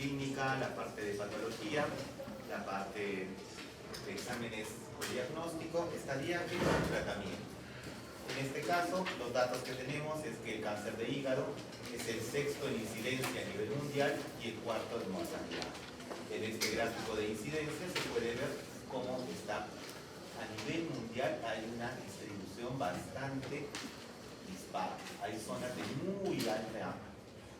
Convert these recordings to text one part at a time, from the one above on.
clínica, la parte de patología, la parte de exámenes o diagnóstico, estadía y tratamiento. En este caso, los datos que tenemos es que el cáncer de hígado es el sexto en incidencia a nivel mundial y el cuarto en mortalidad. En este gráfico de incidencia se puede ver cómo está a nivel mundial. Hay una distribución bastante dispar. Hay zonas de muy alta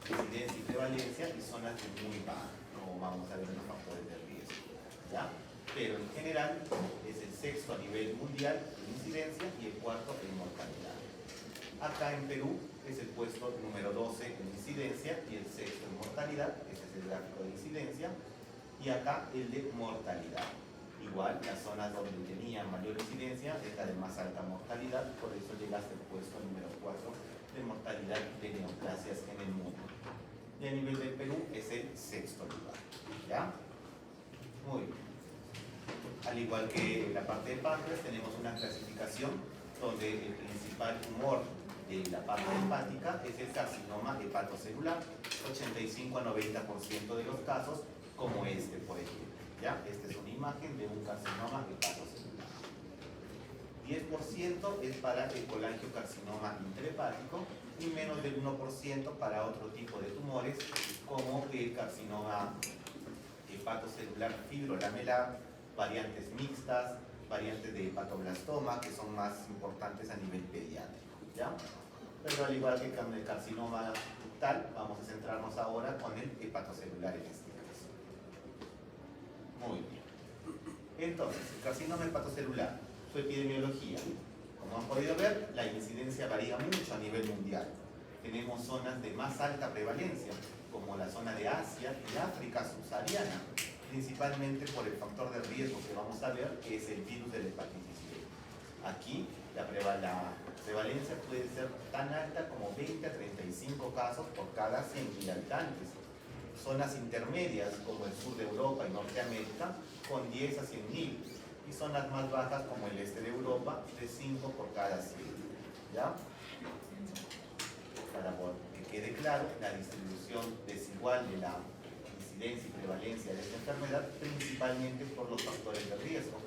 incidencia y prevalencia y zonas de muy baja, como vamos a ver en los factores de riesgo, ¿ya? Pero en general es el sexto a nivel mundial en incidencia y el cuarto en mortalidad. Acá en Perú es el puesto número 12 en incidencia y el sexto en mortalidad. Este es el gráfico de incidencia. Y acá el de mortalidad. Igual, las zonas donde tenía mayor incidencia es la de más alta mortalidad, por eso llega hasta el puesto número 4 de mortalidad de neoplasias en el mundo. Y a nivel del Perú es el sexto lugar. ¿Ya? Muy bien. Al igual que en la parte de páncreas, tenemos una clasificación donde el principal tumor de la parte hepática es el carcinoma hepatocelular, 85 a 90% de los casos, como este, por ejemplo. ¿Ya? Esta es una imagen de un carcinoma hepatocelular. 10% es para el colangiocarcinoma intrahepático y menos del 1% para otro tipo de tumores, como el carcinoma hepatocelular fibrolamelar, variantes mixtas, variantes de hepatoblastoma, que son más importantes a nivel pediátrico, ¿ya? Pero al igual que con el carcinoma ductal, vamos a centrarnos ahora con el hepatocelular en este caso. Muy bien. Entonces, el carcinoma hepatocelular, su epidemiología. Como han podido ver, la incidencia varía mucho a nivel mundial. Tenemos zonas de más alta prevalencia, como la zona de Asia y África subsahariana, principalmente por el factor de riesgo que vamos a ver, que es el virus de la hepatitis B. Aquí la prevalencia puede ser tan alta como 20 a 35 casos por cada 100.000 habitantes. Zonas intermedias como el sur de Europa y Norteamérica con 10 a 100.000 y zonas más bajas como el este de Europa de 5 por cada 100. ¿Ya? Para que quede claro, la distribución desigual de la incidencia y prevalencia de esta enfermedad, principalmente por los factores de riesgo.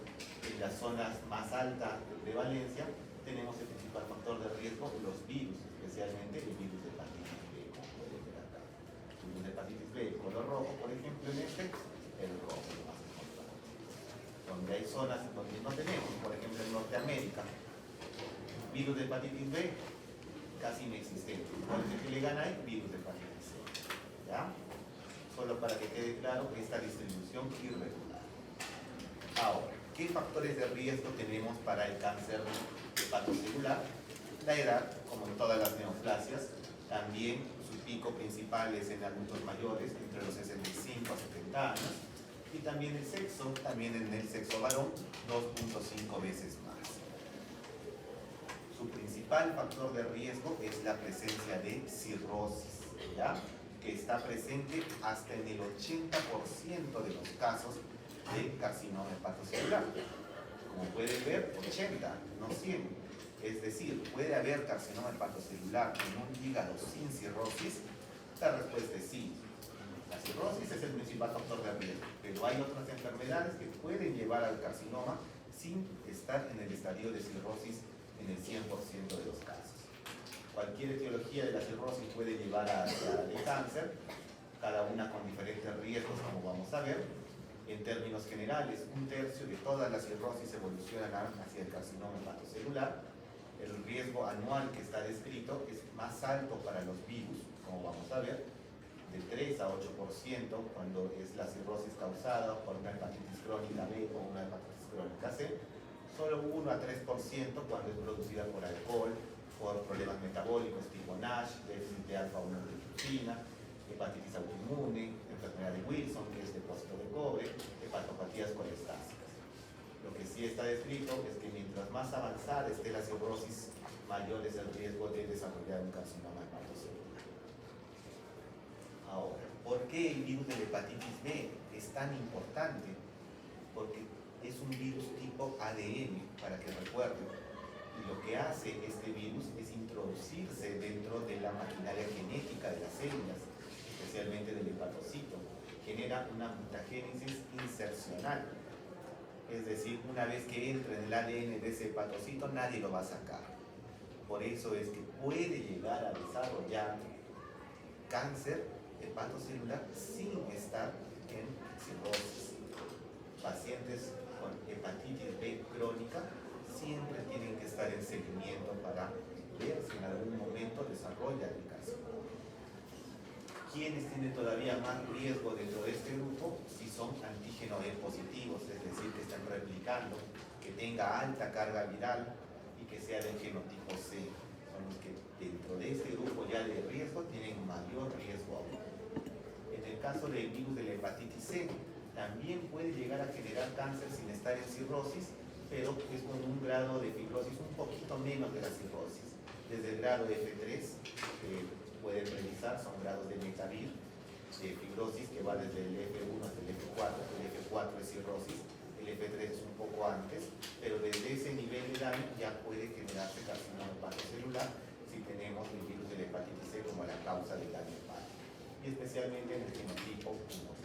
En las zonas más altas de prevalencia tenemos el principal factor de riesgo, los virus, especialmente el virus de hepatitis B, como pueden ver acá. El virus de hepatitis B, color rojo, por ejemplo, en este, el rojo, lo más importante. Donde hay zonas donde no tenemos, por ejemplo en Norteamérica, virus de hepatitis B, casi inexistente. ¿Cuál es el que le gana ahí? Virus de hepatitis C. ¿Ya? Solo para que quede claro esta distribución irregular. Ahora, ¿qué factores de riesgo tenemos para el cáncer hepatocelular? La edad, como en todas las neoplasias, también su pico principal es en adultos mayores, entre los 65 a 70 años, y también el sexo, también en el sexo varón, 2.5 veces más. Su principal factor de riesgo es la presencia de cirrosis, ¿ya? Que está presente hasta en el 80% de los casos de carcinoma hepatocelular. Como pueden ver, 80, no 100. Es decir, ¿puede haber carcinoma hepatocelular en un hígado sin cirrosis? La respuesta es sí. La cirrosis es el principal factor de riesgo, pero hay otras enfermedades que pueden llevar al carcinoma sin estar en el estadio de cirrosis en el 100% de los casos. Cualquier etiología de la cirrosis puede llevar a el cáncer, cada una con diferentes riesgos, como vamos a ver. En términos generales, 1/3 de todas las cirrosis evolucionan hacia el carcinoma hepatocelular. El riesgo anual que está descrito es más alto para los virus, como vamos a ver, de 3 a 8% cuando es la cirrosis causada por una hepatitis crónica B o una hepatitis crónica C. Solo 1 a 3% cuando es producida por alcohol, por problemas metabólicos tipo NASH, déficit de alfa-1-antitrypsina, hepatitis autoinmune, enfermedad de Wilson, que es depósito de cobre, hepatopatías colestásicas. Lo que sí está descrito es que mientras más avanzada esté la cirrosis, mayor es el riesgo de desarrollar un carcinoma hepatocelular. Ahora, ¿por qué el virus de la hepatitis B es tan importante? Porque es un virus tipo ADN, para que recuerden. Y lo que hace este virus es introducirse dentro de la maquinaria genética de las células, especialmente del hepatocito, genera una mutagénesis insercional. Es decir, una vez que entra en el ADN de ese hepatocito, nadie lo va a sacar. Por eso es que puede llegar a desarrollar cáncer hepatocelular sin estar en cirrosis. Pacientes con hepatitis B crónica siempre tienen que estar en seguimiento para ver si en algún momento desarrolla el caso. ¿Quiénes tienen todavía más riesgo dentro de este grupo? Si son antígeno E positivos, es decir, que están replicando, que tenga alta carga viral y que sea del genotipo C. Son los que dentro de este grupo ya de riesgo tienen mayor riesgo aún. En el caso del virus de la hepatitis C, también puede llegar a generar cáncer sin estar en cirrosis, pero es con un grado de fibrosis un poquito menos de la cirrosis. Desde el grado F3, pueden revisar, son grados de Metavir, de fibrosis que va desde el F1 hasta el F4, el F4 es cirrosis, el F3 es un poco antes, pero desde ese nivel de daño ya puede generarse carcinoma hepatocelular si tenemos el virus de la hepatitis C como la causa del daño hepático, y especialmente en el genotipo 1C.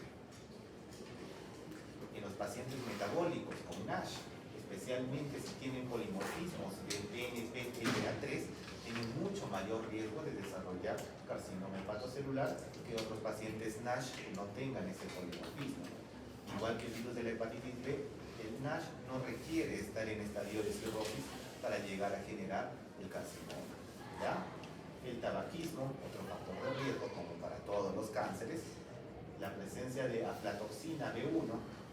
En los pacientes metabólicos con NASH, especialmente si tienen polimorfismos del TNP-LA3, tienen mucho mayor riesgo de desarrollar carcinoma hepatocelular que otros pacientes NASH que no tengan ese polimorfismo. Igual que el virus de la hepatitis B, el NASH no requiere estar en estadio de cirrosis para llegar a generar el carcinoma. ¿Ya? El tabaquismo, otro factor de riesgo como para todos los cánceres, la presencia de aflatoxina B1,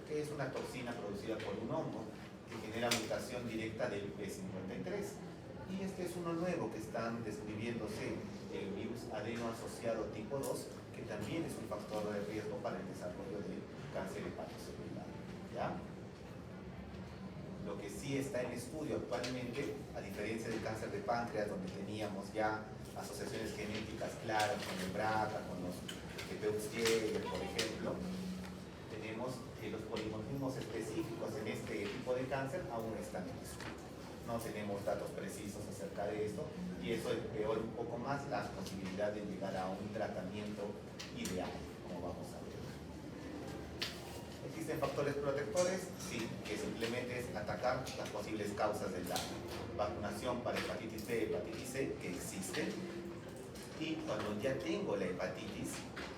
que es una toxina producida por un hongo que genera mutación directa del P53. Y este es uno nuevo que están describiéndose, el virus adeno asociado tipo 2, que también es un factor de riesgo para el desarrollo del cáncer hepatocelular. ¿Ya? Lo que sí está en estudio actualmente, a diferencia del cáncer de páncreas, donde teníamos ya asociaciones genéticas claras con el BRCA, con los Peux-Jäger, por ejemplo, tenemos que los polimorfismos específicos en este tipo de cáncer aún están en estudio. No tenemos datos precisos acerca de esto y eso empeora un poco más la posibilidad de llegar a un tratamiento ideal, como vamos a ver. ¿Existen factores protectores? Sí, que simplemente es atacar las posibles causas del daño. Vacunación para hepatitis B, hepatitis C, que existen. Y cuando ya tengo la hepatitis,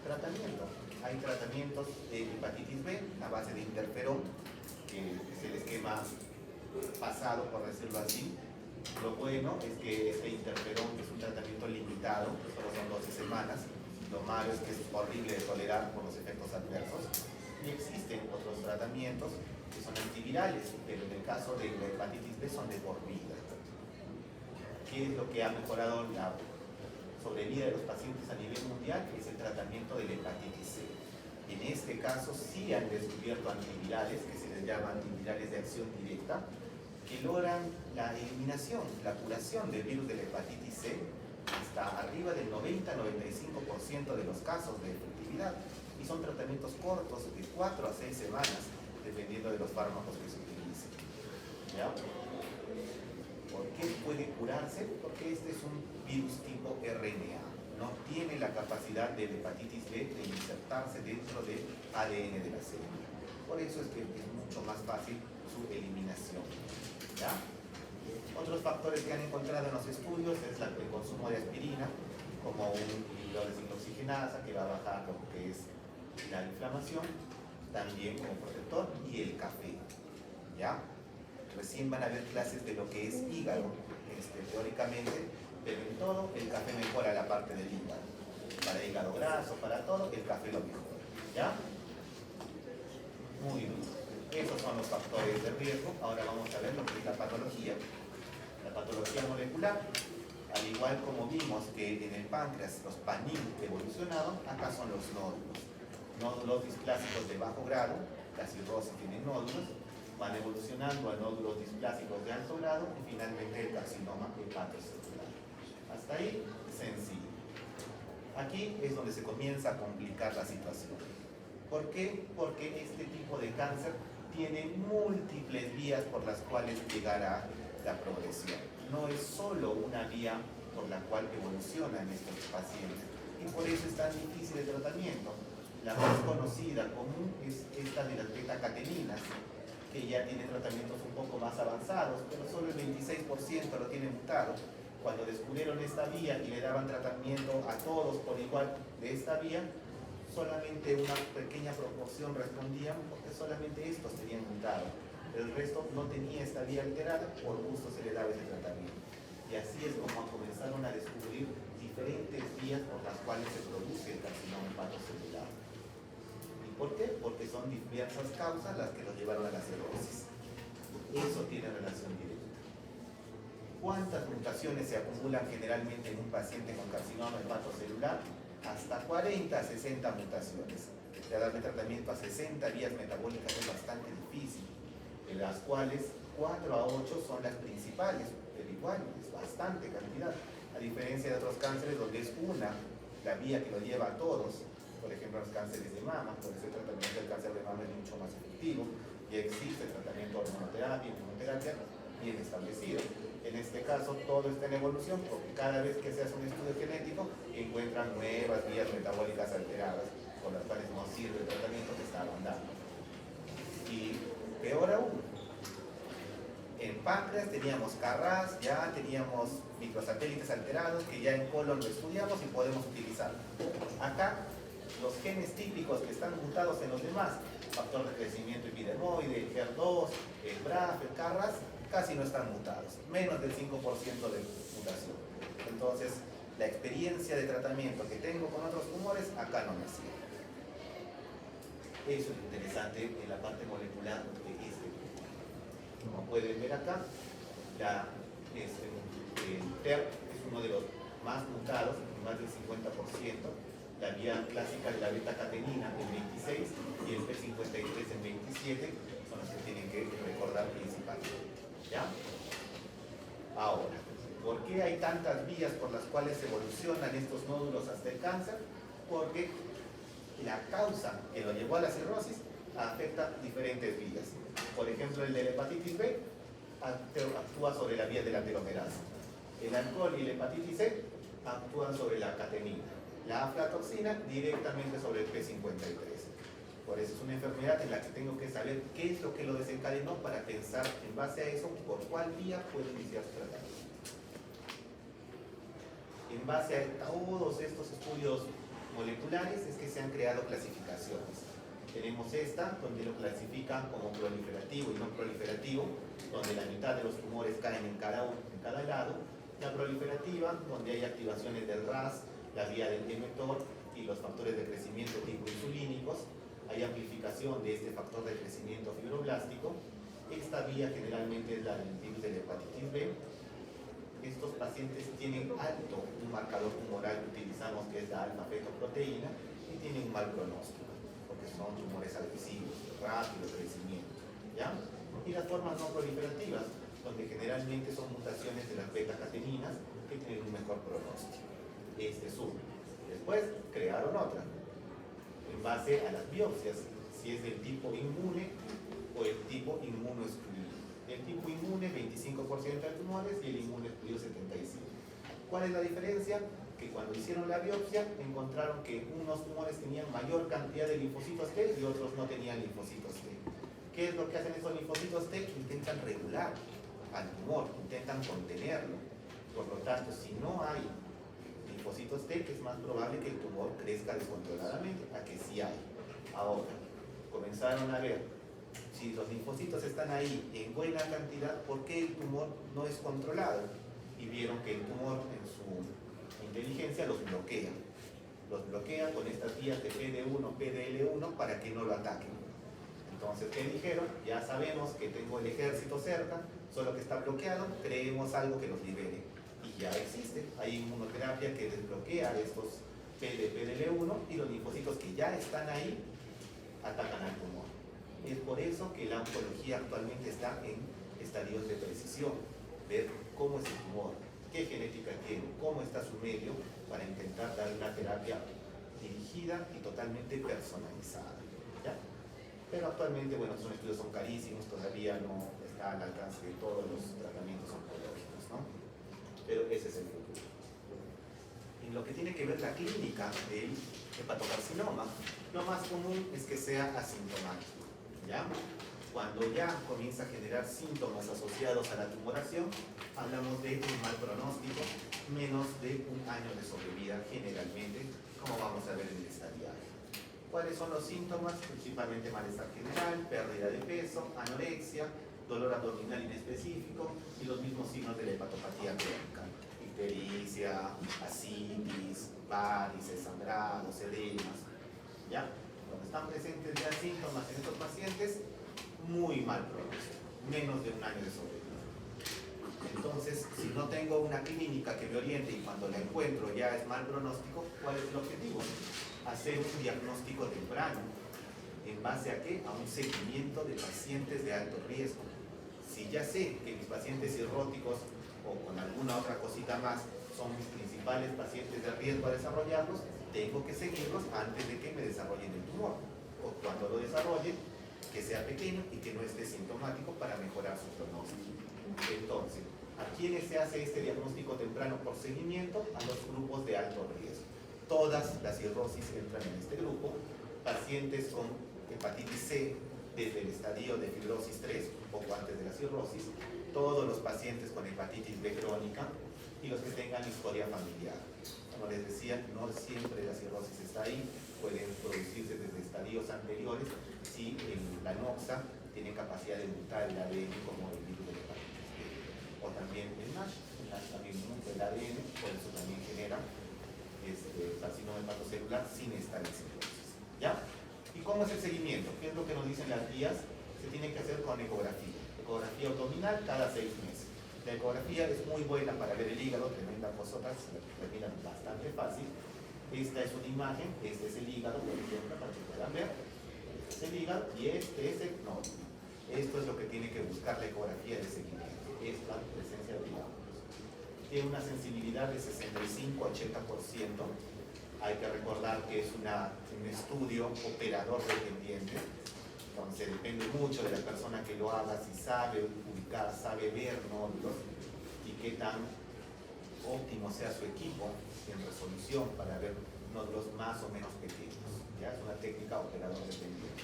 tratamiento. Hay tratamientos de hepatitis B a base de interferón, que es el esquema pasado, por decirlo así. Lo bueno es que este interferón es un tratamiento limitado, solo son 12 semanas. Lo malo es que es horrible de tolerar por los efectos adversos. Y existen otros tratamientos que son antivirales, pero en el caso de la hepatitis B son de por vida. ¿Qué es lo que ha mejorado la sobrevida de los pacientes a nivel mundial? Es el tratamiento de la hepatitis C. En este caso sí han descubierto antivirales, que se les llama antivirales de acción directa, que logran la eliminación, la curación del virus de la hepatitis C hasta arriba del 90-95% de los casos de efectividad. Y son tratamientos cortos de 4 a 6 semanas, dependiendo de los fármacos que se utilicen. ¿Ya? ¿Por qué puede curarse? Porque este es un virus tipo RNA. No tiene la capacidad de la hepatitis B de insertarse dentro del ADN de la célula. Por eso es que es mucho más fácil su eliminación. ¿Ya? Otros factores que han encontrado en los estudios es el consumo de aspirina como un inhibidor de desoxigenasa que va a bajar lo que es la inflamación, también como protector, y el café. ¿Ya? Recién van a ver clases de lo que es hígado, teóricamente, pero en todo el café mejora la parte del hígado. Para hígado graso, para todo, el café lo mejora. ¿Ya? Muy bien. Esos son los factores de riesgo. Ahora vamos a ver lo que es la patología. La patología molecular, al igual como vimos que en el páncreas los PANIN evolucionaron, acá son los nódulos. Nódulos displásicos de bajo grado, la cirrosis tiene nódulos, van evolucionando a nódulos displásicos de alto grado y finalmente el carcinoma hepatocelular. Hasta ahí, sencillo. Aquí es donde se comienza a complicar la situación. ¿Por qué? Porque este tipo de cáncer tiene múltiples vías por las cuales llegar a la progresión. No es solo una vía por la cual evolucionan estos pacientes y por eso es tan difícil el tratamiento. La más conocida común es esta de las beta-cateninas, que ya tiene tratamientos un poco más avanzados, pero solo el 26% lo tiene mutado. Cuando descubrieron esta vía y le daban tratamiento a todos por igual de esta vía, solamente una pequeña proporción respondían porque solamente estos tenían mutado. El resto no tenía esta vía alterada, por gusto se le daba ese tratamiento. Y así es como comenzaron a descubrir diferentes vías por las cuales se produce el carcinoma hepatocelular. ¿Y por qué? Porque son diversas causas las que lo llevaron a la cirrosis. Eso tiene relación directa. ¿Cuántas mutaciones se acumulan generalmente en un paciente con carcinoma hepatocelular? Hasta 40 a 60 mutaciones. Ya darle tratamiento a 60 vías metabólicas es bastante difícil, de las cuales 4 a 8 son las principales, pero igual es bastante cantidad, a diferencia de otros cánceres donde es una la vía que lo lleva a todos. Por ejemplo, los cánceres de mama, por eso el tratamiento del cáncer de mama es mucho más efectivo y existe el tratamiento de hormonoterapia, inmunoterapia bien establecido. En este caso todo está en evolución porque cada vez que se hace un estudio genético encuentran nuevas vías metabólicas alteradas con las cuales no sirve el tratamiento que estaban dando. Y peor aún, en páncreas teníamos CARRAS, ya teníamos microsatélites alterados que ya en colon lo estudiamos y podemos utilizarlo. Acá los genes típicos que están mutados en los demás, factor de crecimiento epidermoide, el HER2, el BRAF, el CARRAS, casi no están mutados, menos del 5% de mutación. Entonces, la experiencia de tratamiento que tengo con otros tumores, acá no me sirve. Eso es interesante en la parte molecular de este. Como pueden ver acá, el TER es uno de los más mutados, más del 50%. La vía clásica de la beta-catenina en 26 y el P53 en 27 son los que tienen que recordar principalmente. ¿Ya? Ahora, ¿por qué hay tantas vías por las cuales evolucionan estos nódulos hasta el cáncer? Porque la causa que lo llevó a la cirrosis afecta diferentes vías. Por ejemplo, el de la hepatitis B actúa sobre la vía de la telomerasa. El alcohol y la hepatitis C actúan sobre la catenina. La aflatoxina directamente sobre el P53. Por eso es una enfermedad en la que tengo que saber qué es lo que lo desencadenó para pensar en base a eso por cuál vía puedo iniciar su tratamiento. En base a todos estos estudios moleculares es que se han creado clasificaciones. Tenemos esta, donde lo clasifican como proliferativo y no proliferativo, donde la mitad de los tumores caen en cada lado. La proliferativa, donde hay activaciones del RAS, la vía del mTOR y los factores de crecimiento tipo insulínicos. Hay amplificación de este factor de crecimiento fibroblástico. Esta vía generalmente es la del virus de la hepatitis B. Estos pacientes tienen alto un marcador tumoral que utilizamos, que es la alfa-fetoproteína, y tienen un mal pronóstico, porque son tumores agresivos, rápido crecimiento, ¿ya? Y las formas no proliferativas, donde generalmente son mutaciones de las beta-cateninas que tienen un mejor pronóstico. Este es uno. Después crearon otra, en base a las biopsias, si es del tipo inmune o el tipo inmunoexcluido. El tipo inmune, 25% de tumores, y el inmune excluido, 75%. ¿Cuál es la diferencia? Que cuando hicieron la biopsia encontraron que unos tumores tenían mayor cantidad de linfocitos T y otros no tenían linfocitos T. ¿Qué es lo que hacen estos linfocitos T? Intentan regular al tumor, intentan contenerlo. Por lo tanto, si no hay linfocitos T, es más probable que el tumor crezca descontroladamente, a que sí hay. Ahora, comenzaron a ver, si los linfocitos están ahí en buena cantidad, ¿por qué el tumor no es controlado? Y vieron que el tumor en su inteligencia los bloquea. Los bloquea con estas vías de PD1, PDL1 para que no lo ataquen. Entonces, ¿qué dijeron? Ya sabemos que tengo el ejército cerca, solo que está bloqueado, creemos algo que los libere. Y ya existe, hay inmunoterapia que desbloquea estos PDL1 y los linfocitos que ya están ahí atacan al tumor. Es por eso que la oncología actualmente está en estadios de precisión, ver cómo es el tumor, qué genética tiene, cómo está su medio, para intentar dar una terapia dirigida y totalmente personalizada, ¿ya? Pero actualmente, bueno, esos estudios son carísimos, todavía no está al alcance de todos los tratamientos oncológicos, ¿no? Pero ese es el futuro. En En lo que tiene que ver la clínica del hepatocarcinoma, lo más común es que sea asintomático, ¿ya? Cuando ya comienza a generar síntomas asociados a la tumoración, hablamos de un mal pronóstico, menos de un año de sobrevida generalmente, como vamos a ver en el estadiaje. ¿Cuáles son los síntomas? Principalmente malestar general, pérdida de peso, anorexia, dolor abdominal inespecífico y los mismos signos de la hepatopatía crónica. Ictericia, ascitis, varices, sangrados, edemas, ¿ya? Cuando están presentes ya síntomas en estos pacientes, muy mal pronóstico, menos de un año de sobrevida. Entonces, si no tengo una clínica que me oriente y cuando la encuentro ya es mal pronóstico, ¿cuál es el objetivo? Hacer un diagnóstico temprano. ¿En base a qué? A un seguimiento de pacientes de alto riesgo. Si ya sé que mis pacientes cirróticos o con alguna otra cosita más son mis principales pacientes de riesgo a desarrollarlos, tengo que seguirlos antes de que me desarrollen el tumor. O cuando lo desarrollen, que sea pequeño y que no esté sintomático para mejorar su pronóstico. Entonces, ¿a quiénes se hace este diagnóstico temprano por seguimiento? A los grupos de alto riesgo. Todas las cirrosis entran en este grupo. Pacientes con hepatitis C desde el estadio de fibrosis 3, un poco antes de la cirrosis. Todos los pacientes con hepatitis B crónica y los que tengan historia familiar. Como les decía, no siempre la cirrosis está ahí, pueden producirse desde estadios anteriores si la noxa tiene capacidad de mutar el ADN como el virus de hepatitis B. O también el NASH también muta el ADN, por eso también genera carcinoma hepatocelular sin estar en cirrosis. ¿Ya? ¿Y cómo es el seguimiento? ¿Qué es lo que nos dicen las guías? Se tiene que hacer con ecografía. Ecografía abdominal cada 6 meses. La ecografía es muy buena para ver el hígado, tremenda cosota, se la miran bastante fácil. Esta es una imagen, este es el hígado, por ejemplo, para que puedan ver. Este es el hígado y este es el nódulo. Esto es lo que tiene que buscar la ecografía de seguimiento, es la presencia de hígado. Tiene una sensibilidad de 65-80%. Hay que recordar que es un estudio operador dependiente. Entonces depende mucho de la persona que lo haga, si sabe ubicar, sabe ver nódulos y qué tan óptimo sea su equipo en resolución para ver nódulos más o menos pequeños. ¿Ya? Es una técnica operador dependiente.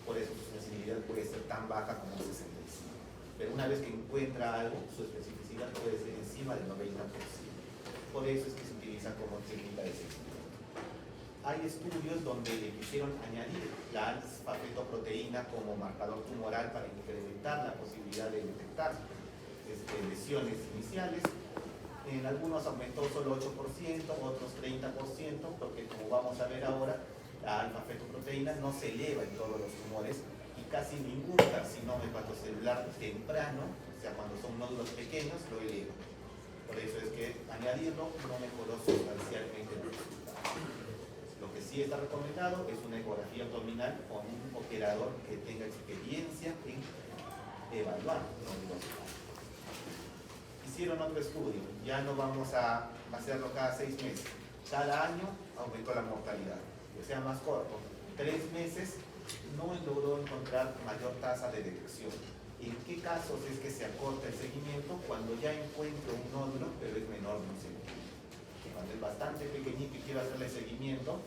Por eso su sensibilidad puede ser tan baja como 65. Pero una vez que encuentra algo, su especificidad puede ser encima del 90%. Por eso es que se utiliza como técnica de seguimiento. Hay estudios donde le quisieron añadir la alfa-fetoproteína como marcador tumoral para incrementar la posibilidad de detectar lesiones iniciales. En algunos aumentó solo 8%, otros 30%, porque como vamos a ver ahora, la alfa-fetoproteína no se eleva en todos los tumores y casi ningún carcinoma hepatocelular temprano, o sea, cuando son nódulos pequeños, lo eleva. Por eso es que añadirlo no mejoró sustancialmente el resultado. Lo que sí está recomendado es una ecografía abdominal con un operador que tenga experiencia en evaluar nódulos. Hicieron otro estudio, ya no vamos a hacerlo cada 6 meses. Cada año aumentó la mortalidad, que sea más corto. 3 meses no logró encontrar mayor tasa de detección. ¿En qué casos es que se acorta el seguimiento? Cuando ya encuentro un nódulo, pero es menor de un centímetro. Cuando es bastante pequeñito y quiero hacerle seguimiento,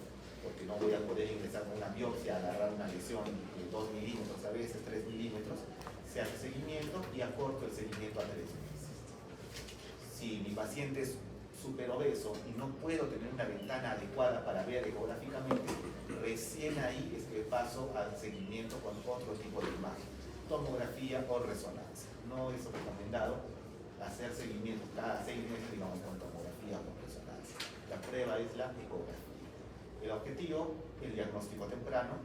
porque no voy a poder ingresar con una biopsia, agarrar una lesión de 2 milímetros, a veces 3 milímetros, se hace seguimiento y acorto el seguimiento a 3 meses. Si mi paciente es súper obeso y no puedo tener una ventana adecuada para ver ecográficamente, recién ahí es que paso al seguimiento con otro tipo de imagen, tomografía o resonancia. No es recomendado hacer seguimiento cada 6 meses, digamos, con tomografía o resonancia. La prueba es la ecografía. El objetivo, el diagnóstico temprano,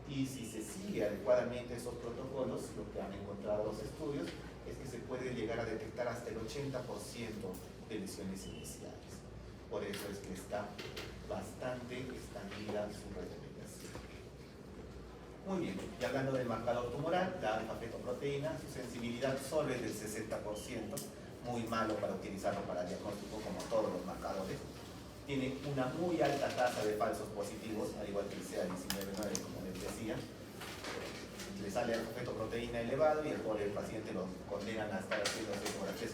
y si se sigue adecuadamente esos protocolos, lo que han encontrado los estudios, es que se puede llegar a detectar hasta el 80% de lesiones iniciales. Por eso es que está bastante expandida su recomendación. Muy bien, y hablando del marcador tumoral, la alfa-fetoproteína, su sensibilidad solo es del 60%, muy malo para utilizarlo para diagnóstico como todos los marcadores. Tiene una muy alta tasa de falsos positivos, al igual que el CA19-9, como les decía. Les sale el fetoproteína elevado y el pobre paciente lo condenan a estar haciendo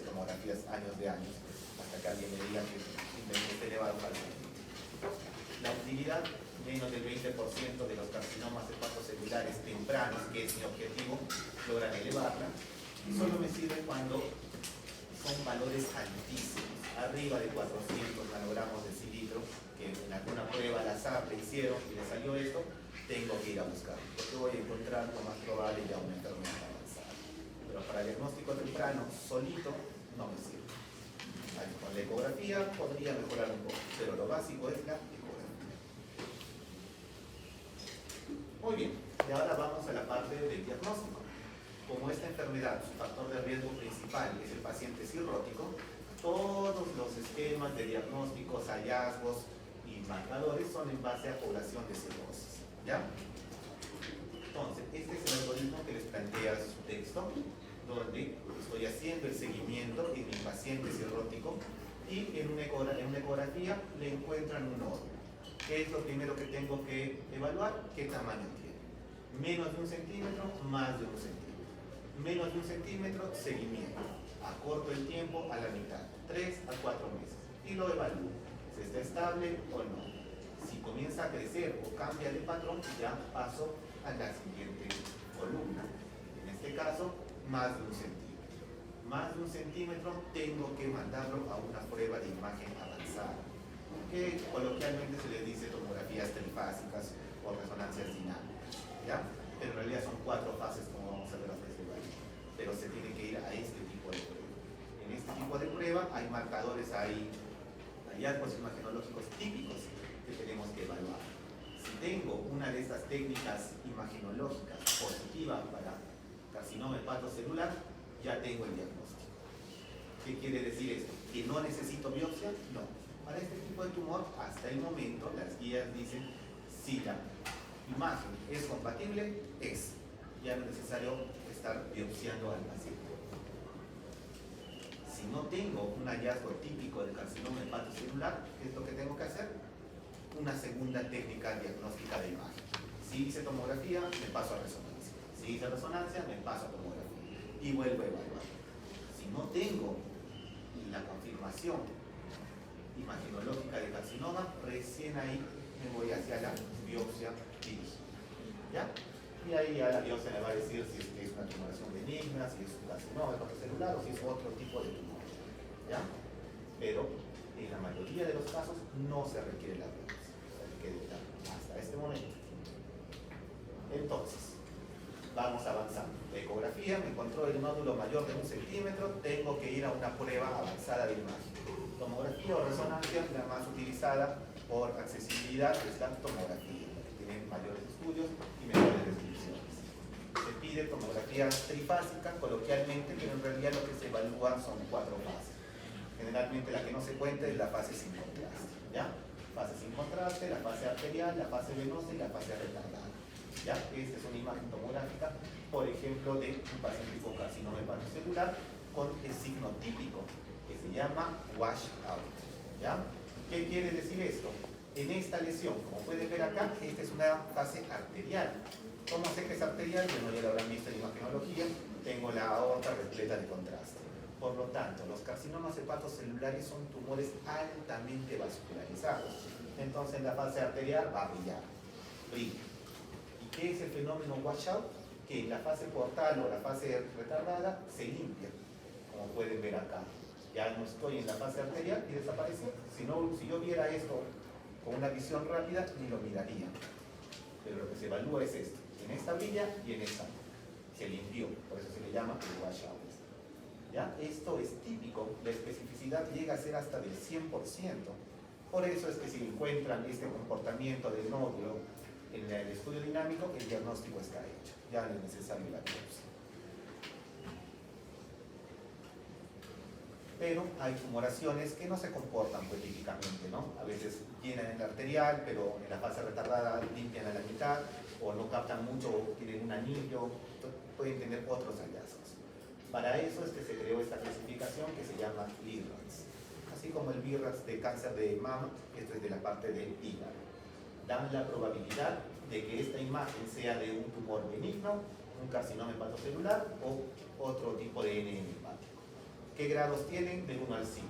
tomografías años de años, hasta que alguien le diga que está elevado para el la utilidad, menos del 20% de los carcinomas hepatocelulares tempranos, que es mi objetivo, logran elevarla, y solo me sirve cuando son valores altísimos, arriba de 400 nanogramos de cilindro, que en alguna prueba al azar le hicieron y le salió esto, tengo que ir a buscar, porque voy a encontrar lo más probable ya una enfermedad avanzada. Pero para diagnóstico temprano, solito, no me sirve. Con la ecografía podría mejorar un poco, pero lo básico es la ecografía. Muy bien, y ahora vamos a la parte del diagnóstico. Como esta enfermedad, su factor de riesgo principal es el paciente cirrótico, todos los esquemas de diagnósticos, hallazgos y marcadores son en base a población de cirrosis. ¿Ya? Entonces, este es el algoritmo que les plantea su texto, donde estoy haciendo el seguimiento en mi paciente cirrótico y en una ecografía le encuentran un nódulo. ¿Qué es lo primero que tengo que evaluar? ¿Qué tamaño tiene? Menos de 1 centímetro, más de 1 centímetro. Menos de 1 centímetro, seguimiento. Acorto el tiempo a la mitad, 3 a 4 meses. Y lo evalúo. Si está estable o no. Si comienza a crecer o cambia de patrón, ya paso a la siguiente columna. En este caso, más de 1 centímetro. Más de 1 centímetro tengo que mandarlo a una prueba de imagen avanzada, que coloquialmente se les dice tomografías trifásicas o resonancias dinámicas, ¿ya? Pero en realidad son 4 fases, como vamos a ver hasta este momento. Pero se tiene que ir a este tipo de prueba. En este tipo de prueba hay marcadores, hay hallazgos imagenológicos típicos que tenemos que evaluar. Si tengo una de estas técnicas imagenológicas positiva para carcinoma hepatocelular, ya tengo el diagnóstico. ¿Qué quiere decir esto? ¿Que no necesito biopsia? No. Para este tipo de tumor, hasta el momento, las guías dicen si la imagen es compatible, es. Ya no es necesario estar biopsiando al paciente. Si no tengo un hallazgo típico del carcinoma hepatocelular, ¿qué es lo que tengo que hacer? Una segunda técnica diagnóstica de imagen. Si hice tomografía, me paso a resonancia. Si hice resonancia, me paso a tomografía. Y vuelvo a evaluar. Si no tengo la confirmación imagenológica de carcinoma, recién ahí me voy hacia la biopsia dirigida. ¿Ya? Y ahí ya la biopsia me va a decir si es una tumoración benigna, si es un carcinoma hepatocelular o si es otro tipo de tumor. ¿Ya? Pero en la mayoría de los casos no se requiere la biopsia. Hasta este momento. Entonces, vamos avanzando. Ecografía, me encontró el nódulo mayor de 1 centímetro, tengo que ir a una prueba avanzada de imagen. Tomografía o resonancia, la más utilizada por accesibilidad es la tomografía, que tiene mayores estudios y mejores descripciones. Se pide tomografía trifásica, coloquialmente, pero en realidad lo que se evalúa son 4 fases. Generalmente la que no se cuenta es la fase sin contraste, ¿ya? Fase sin contraste, la fase arterial, la fase venosa y la fase retardada. ¿Ya? Esta es una imagen tomográfica, por ejemplo, de un paciente con carcinoma hepatocelular con el signo típico que se llama washout. ¿Ya? ¿Qué quiere decir esto? En esta lesión, como pueden ver acá, esta es una fase arterial. ¿Cómo sé que es arterial? Bueno, ya lo habrán visto en imagenología, tengo la aorta repleta de contraste. Por lo tanto, los carcinomas hepatocelulares son tumores altamente vascularizados. Entonces, la fase arterial va a brillar. Brilla. ¿Y qué es el fenómeno washout? Que en la fase portal o la fase retardada se limpia, como pueden ver acá. Ya no estoy en la fase arterial y desaparece. Si yo viera esto con una visión rápida, ni lo miraría. Pero lo que se evalúa es esto. En esta brilla y en esta se limpió. Por eso se le llama el washout. ¿Ya? Esto es típico. La especificidad llega a ser hasta del 100%. Por eso es que si encuentran este comportamiento del nódulo en el estudio dinámico, el diagnóstico está hecho. Ya no es necesario la biopsia. Pero hay tumoraciones que no se comportan pues, típicamente, ¿no? A veces llenan el arterial, pero en la fase retardada limpian a la mitad, o no captan mucho, o tienen un anillo, pueden tener otros hallazgos. Para eso es que se creó esta clasificación que se llama BRAF. Así como el BRAF de cáncer de mama, esto es de la parte del hígado. Dan la probabilidad de que esta imagen sea de un tumor benigno un carcinoma hepatocelular o otro tipo de NM hepático. ¿Qué grados tienen? Del 1 al 5.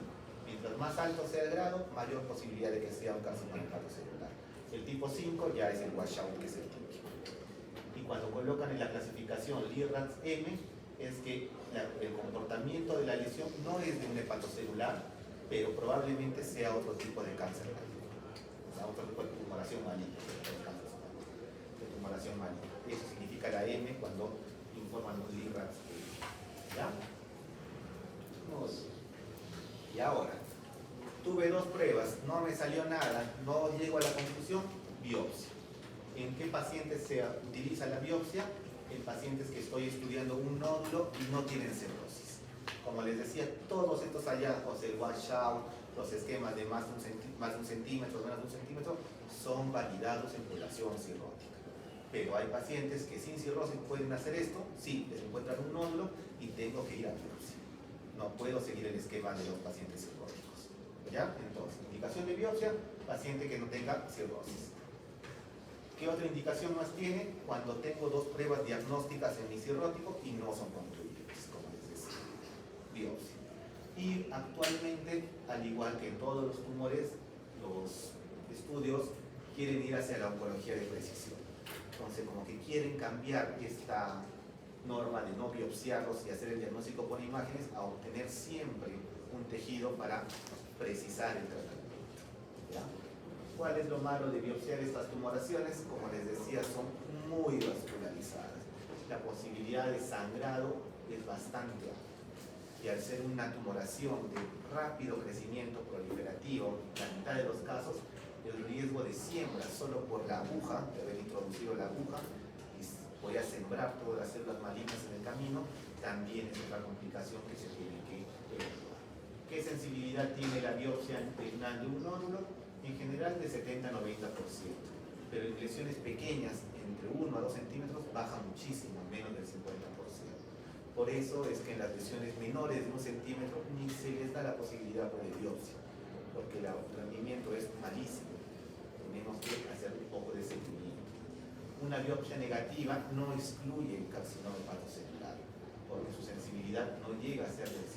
Mientras más alto sea el grado, mayor posibilidad de que sea un carcinoma hepatocelular. El tipo 5 ya es el washout, que es el típico. Y cuando colocan en la clasificación LIRADS-M, es que el comportamiento de la lesión no es de un hepatocelular, pero probablemente sea otro tipo de cáncer maligno. O sea, otro tipo de tumoración maligna, de tumoración maligna. Eso significa la M cuando informan un LIRADS-M. ¿Ya? Muy bien. Y ahora, tuve 2 pruebas, no me salió nada, no llego a la conclusión, biopsia. ¿En qué pacientes se utiliza la biopsia? En pacientes que estoy estudiando un nódulo y no tienen cirrosis. Como les decía, todos estos hallazgos, el washout, los esquemas de más de un centímetro, menos de un centímetro, son validados en población cirrótica. Pero hay pacientes que sin cirrosis pueden hacer esto, sí, les encuentran un nódulo y tengo que ir a biopsia. No puedo seguir el esquema de los pacientes cirróticos. ¿Ya? Entonces, indicación de biopsia, paciente que no tenga cirrosis. ¿Qué otra indicación más tiene? Cuando tengo 2 pruebas diagnósticas en mi cirrótico y no son concluyentes, como les decía. Biopsia. Y actualmente, al igual que en todos los tumores, los estudios quieren ir hacia la oncología de precisión. Entonces, como que quieren cambiar esta norma de no biopsiarlos y hacer el diagnóstico por imágenes a obtener siempre un tejido para precisar el tratamiento. ¿Ya? ¿Cuál es lo malo de biopsiar estas tumoraciones? Como les decía, son muy vascularizadas. La posibilidad de sangrado es bastante alta. Y al ser una tumoración de rápido crecimiento proliferativo, en la mitad de los casos, el riesgo de siembra solo por la aguja, de haber introducido la aguja, y voy a sembrar todas las células malignas en el camino, también es otra complicación que se tiene que evaluar. ¿Qué sensibilidad tiene la biopsia integral de un nódulo? En general de 70 a 90%, pero en lesiones pequeñas, entre 1 a 2 centímetros, baja muchísimo, menos del 50%. Por eso es que en las lesiones menores de 1 centímetro ni se les da la posibilidad por biopsia, porque el rendimiento es malísimo. Tenemos que hacer un poco de seguimiento. Una biopsia negativa no excluye el carcinoma hepatocelular, porque su sensibilidad no llega a ser del 100%.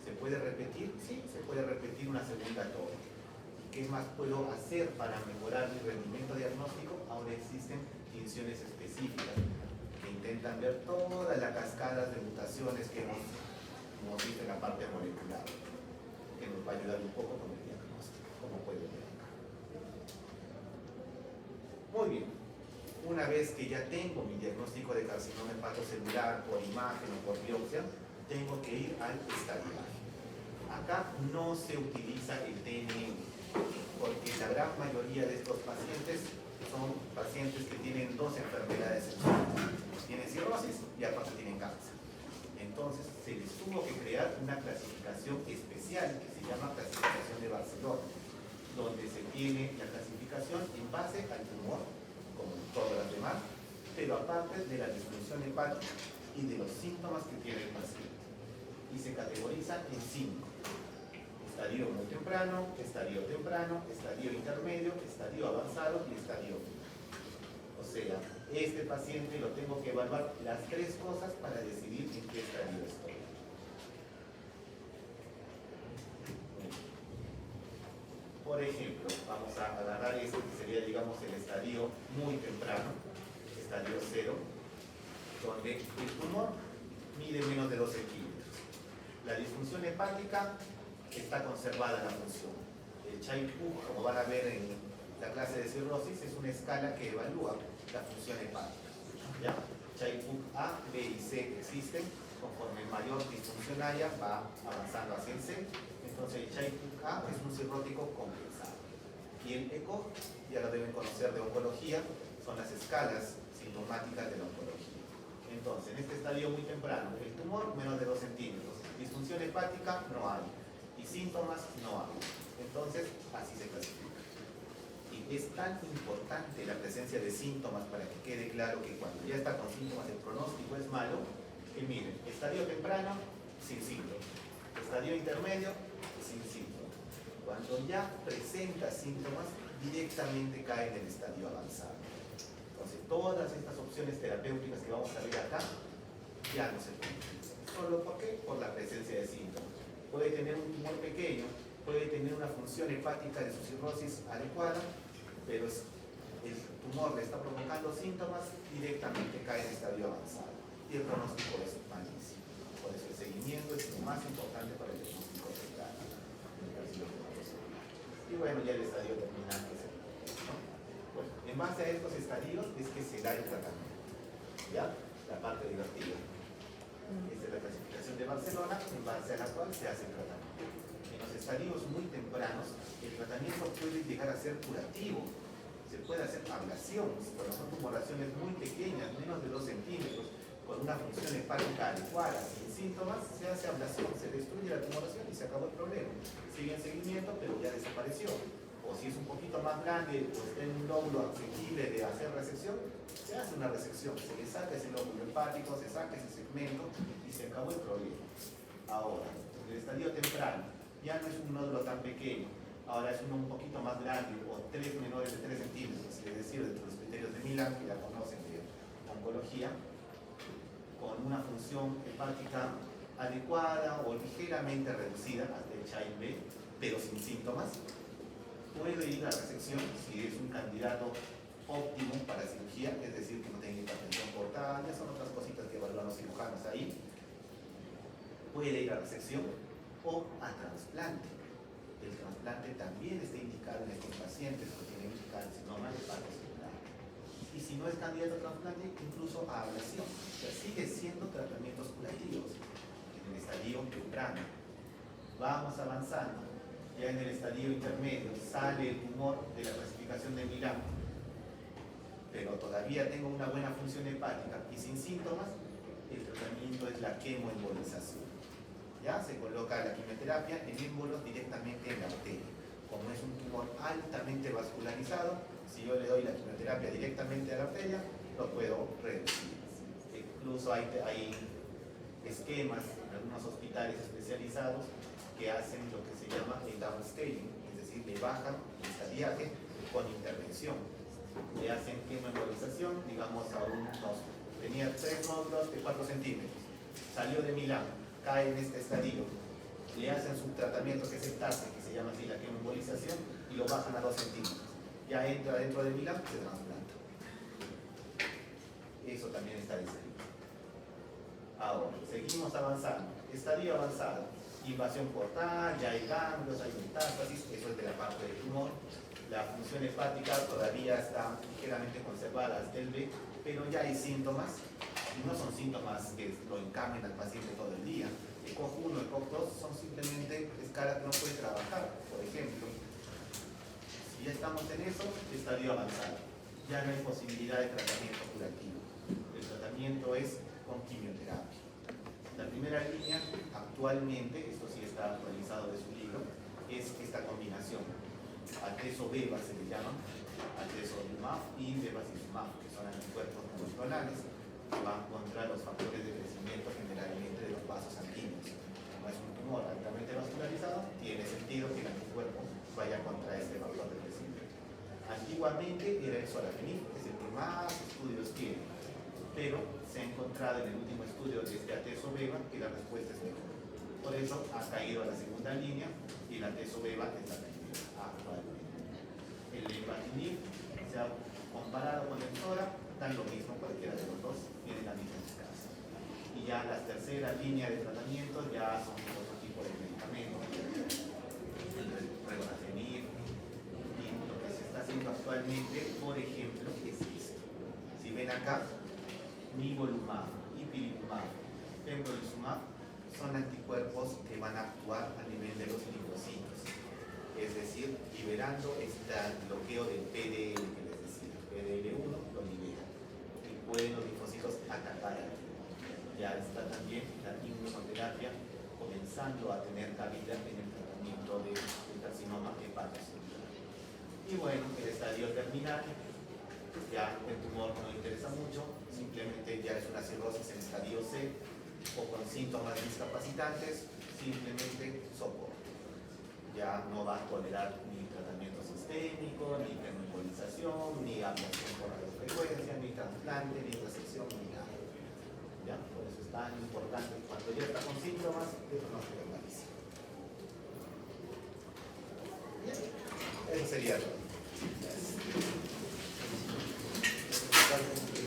¿Se puede repetir? Sí, se puede repetir una segunda toma. ¿Qué más puedo hacer para mejorar mi rendimiento diagnóstico? Ahora existen tinciones específicas que intentan ver todas las cascadas de mutaciones que hemos visto en la parte molecular, que nos va a ayudar un poco con el diagnóstico, como pueden ver acá. Muy bien, una vez que ya tengo mi diagnóstico de carcinoma hepatocelular por imagen o por biopsia, tengo que ir al estadiaje. Acá no se utiliza el TNM, porque la gran mayoría de estos pacientes son pacientes que tienen 2 enfermedades sexuales. Tienen cirrosis y aparte tienen cáncer. Entonces se les tuvo que crear una clasificación especial que se llama clasificación de Barcelona, donde se tiene la clasificación en base al tumor, como todas las demás, pero aparte de la disfunción hepática y de los síntomas que tiene el paciente. Y se categorizan en 5. Estadio muy temprano, estadio temprano, estadio intermedio, estadio avanzado y estadio final. O sea, este paciente lo tengo que evaluar las 3 cosas para decidir en qué estadio estoy. Por ejemplo, vamos a agarrar este que sería, digamos, el estadio muy temprano, estadio 0, donde el tumor mide menos de 2 centímetros. La disfunción hepática está conservada la función. El Child-Pugh, como van a ver en la clase de cirrosis, es una escala que evalúa la función hepática. ¿Ya? Child-Pugh A, B y C existen. Conforme mayor disfunción haya, va avanzando hacia el C. Entonces el Child-Pugh A es un cirrótico compensado. Y el ECO, ya lo deben conocer de oncología, son las escalas sintomáticas de la oncología. Entonces, en este estadio muy temprano, el tumor menos de 2 centímetros, disfunción hepática no hay, y síntomas no hay. Entonces, así se clasifica. Y es tan importante la presencia de síntomas para que quede claro que cuando ya está con síntomas el pronóstico es malo, que miren, estadio temprano, sin síntomas. Estadio intermedio, sin síntomas. Cuando ya presenta síntomas, directamente cae en el estadio avanzado. Entonces, todas estas opciones terapéuticas que vamos a ver acá ya no se pueden. ¿Solo por qué? Por la presencia de síntomas. Puede tener un tumor pequeño, puede tener una función hepática de su cirrosis adecuada, pero el tumor le está provocando síntomas, directamente cae en estadio avanzado. Y el pronóstico es malísimo. Por eso el seguimiento es lo más importante para el diagnóstico del carcinoma celular. Y bueno, ya el estadio terminal que es el, ¿no? Bueno, en base a estos estadios es que se da el tratamiento. ¿Ya? La parte divertida. Esta es la clasificación de Barcelona, en base a la cual se hace el tratamiento. En los estadios muy tempranos, el tratamiento puede llegar a ser curativo. Se puede hacer ablación, cuando son tumoraciones muy pequeñas, menos de 2 centímetros, con una función hepática adecuada, sin síntomas, se hace ablación, se destruye la tumoración y se acabó el problema. Sigue en seguimiento, pero ya desapareció. O si es un poquito más grande, o está en un lóbulo asequible de hacer resección, se hace una resección, se le saca ese lóbulo hepático, se saca ese segmento y se acabó el problema. Ahora, en el estadio temprano, ya no es un nódulo tan pequeño, ahora es uno un poquito más grande, o 3 menores de 3 centímetros, es decir, dentro de los criterios de Milan, que ya conocen de oncología, con una función hepática adecuada o ligeramente reducida, hasta el Child B, pero sin síntomas, puede ir a resección si es un candidato óptimo para cirugía, es decir, que no tenga hipertensión portal, ya son otras cositas que evalúan los cirujanos ahí. Puede ir a resección o a trasplante. El trasplante también está indicado en estos pacientes que tienen carcinoma hepatocelular. Y si no es candidato a trasplante, incluso a ablación. O sea, sigue siendo tratamientos curativos en el estadio temprano. Vamos avanzando. Ya en el estadio intermedio sale el tumor de la clasificación de Milán, pero todavía tengo una buena función hepática y sin síntomas, el tratamiento es la quemoembolización. Ya se coloca la quimioterapia en émbolos directamente en la arteria. Como es un tumor altamente vascularizado, si yo le doy la quimioterapia directamente a la arteria, lo puedo reducir. Incluso hay esquemas en algunos hospitales especializados que hacen lo que se llama el downscaling, es decir, le bajan el estadiaje con intervención. Le hacen quemoembolización, digamos, a tenía 3 nódulos de 4 centímetros, salió de Milán, cae en este estadio, le hacen su tratamiento que es el TASE, que se llama así la quemoembolización, y lo bajan a 2 centímetros. Ya entra dentro de Milán, se trasplanta. Eso también está descrito. Ahora, seguimos avanzando. Estadio avanzado. Invasión portal, ya hay ganglios, hay metástasis, eso es de la parte del tumor. La función hepática todavía está ligeramente conservada hasta el B, pero ya hay síntomas, y no son síntomas que lo encamen al paciente todo el día. El COG1, el COG2 son simplemente escalas que no puede trabajar. Por ejemplo, si ya estamos en eso, estadio avanzado. Ya no hay posibilidad de tratamiento curativo. El tratamiento es con quimioterapia. La primera línea, actualmente, esto sí está actualizado de su libro, es esta combinación. Atezo-beva se le llama, atezolizumab y bevacizumab, que son anticuerpos monoclonales que van contra los factores de crecimiento generalmente de los vasos sanguíneos. Como es un tumor altamente vascularizado, tiene sentido que el anticuerpo vaya contra este factor de crecimiento. Antiguamente era el sorafenib, que es el que más estudios tiene, pero se ha encontrado en el último estudio de este atezo-beva que la respuesta es mejor. Por eso ha caído a la segunda línea y el atezo-beva es la primera actualmente. El lenvatinib se ha comparado con el SORA, dan lo mismo, cualquiera de los dos tiene la misma eficacia. Y ya la tercera línea de tratamiento ya son otro tipo de medicamentos, el regorafenib, y lo que se está haciendo actualmente, por ejemplo, es esto. Si ven acá, nivolumab, ipilimumab, pembrolizumab son anticuerpos que van a actuar a nivel de los linfocitos, es decir, liberando este bloqueo del PDL que les decía. PDL1 lo libera y pueden los linfocitos atacar. Ya está también la inmunoterapia comenzando a tener cabida en el tratamiento del carcinoma hepatocelular. Y bueno, el estadio terminal, ya el tumor no interesa mucho, simplemente ya es una cirrosis en estadio C o con síntomas discapacitantes, simplemente soporte. ya no va a tolerar ni tratamiento sistémico, ni termoembolización, ni ablación por radiofrecuencia, ni trasplante, ni resección, ni nada. ¿Ya? Por eso es tan importante cuando ya está con síntomas de pronóstico malísimo. Bien, eso sería todo.